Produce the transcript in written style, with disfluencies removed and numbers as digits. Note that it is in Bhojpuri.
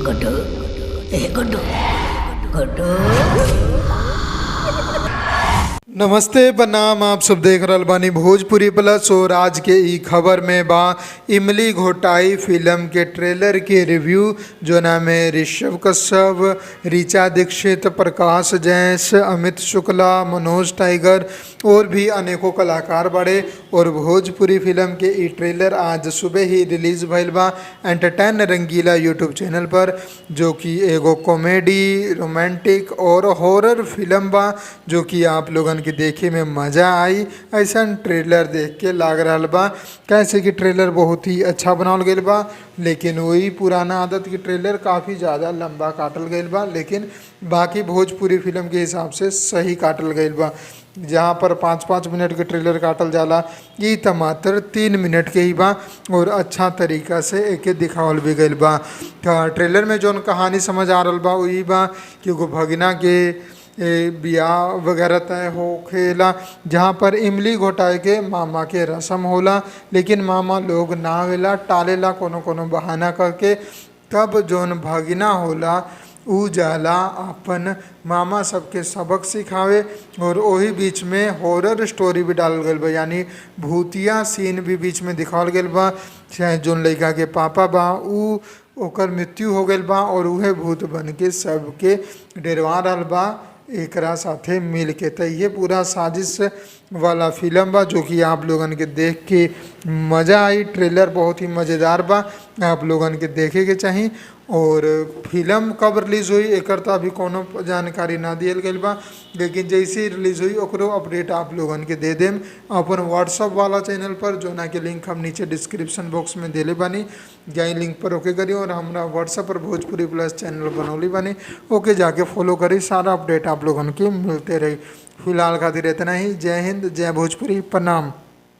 गुड्डू, ए गुड्डू, गुड्डू। नमस्ते प्रणाम, आप सब देख रहल बानी भोजपुरी प्लस। और आज के ई खबर में बा इमली घोटाई फिल्म के ट्रेलर के रिव्यू, जो नाम है ऋषभ कश्यप, ऋचा दीक्षित, प्रकाश जैस, अमित शुक्ला, मनोज टाइगर और भी अनेकों कलाकार बड़े। और भोजपुरी फिल्म के ई ट्रेलर आज सुबह ही रिलीज भइल बा एंटरटेन रंगीला यूट्यूब चैनल पर, जो कि एगो कॉमेडी, रोमांटिक और हॉरर फिल्म बा, जो कि आप लोगन कि देखे में मज़ा आई ऐसा ट्रेलर देख के लाग रहा बा। कैसे कि ट्रेलर बहुत ही अच्छा बनावल गईल बा, लेकिन वही पुराना आदत की ट्रेलर काफ़ी ज़्यादा लंबा काटल गईल बा, लेकिन बाकी भोजपुरी फिल्म के हिसाब से सही काटल गईल बा। जहाँ पर 5-5 मिनट के ट्रेलर काटल जाला, ये तो मात्र 3 मिनट के ही बा और अच्छा तरीका से एके दिखावल भी गईल बा। ट्रेलर में जौन कहानी समझ आ रहा बा वही बा कि एगो भगिना के बियाह वगैरह तय होखेला, जहाँ पर इमली घोटाए के मामा के रस्म होला, लेकिन मामा लोग ना आवेला, टालेला कोनो कोनो बहाना करके। तब जौन भगिना होला उ जाला अपन मामा सबके सबक सिखावे। और वही बीच में हॉरर स्टोरी भी डालल गईल बा, यानी भूतिया सीन भी बीच में दिखावल गईल बा। चाहे जौन लड़का के पापा बा उ ओकर मृत्यु हो गईल बा और उहे भूत बन के सबके डरवा रहल बा एकरा साथे मिल के। तो ये पूरा साजिश वाला फिल्म बा, जो कि आप लोगन के देख के मज़ा आई। ट्रेलर बहुत ही मज़ेदार बा, आप लोगन के देखे के चाहिए। और फिल्म कब रिलीज़ हुई एकर तो अभी कोनो जानकारी ना दियल गईल बा, लेकिन जैसे ही रिलीज़ हुई ओकरो अपडेट आप लोगन के दे देम अपन व्हाट्सअप वाला चैनल पर, जो ना के लिंक हम नीचे डिस्क्रिप्शन बॉक्स में देले बानी। जाई लिंक पर ओके करी और हमरा व्हाट्सअप पर भोजपुरी प्लस चैनल बनौली बानी, ओके जाके फॉलो करी, सारा अपडेट आप लोगन के मिलते रही। फिलहाल खातिर इतना ही। जय हिंद, जय भोजपुरी, प्रणाम।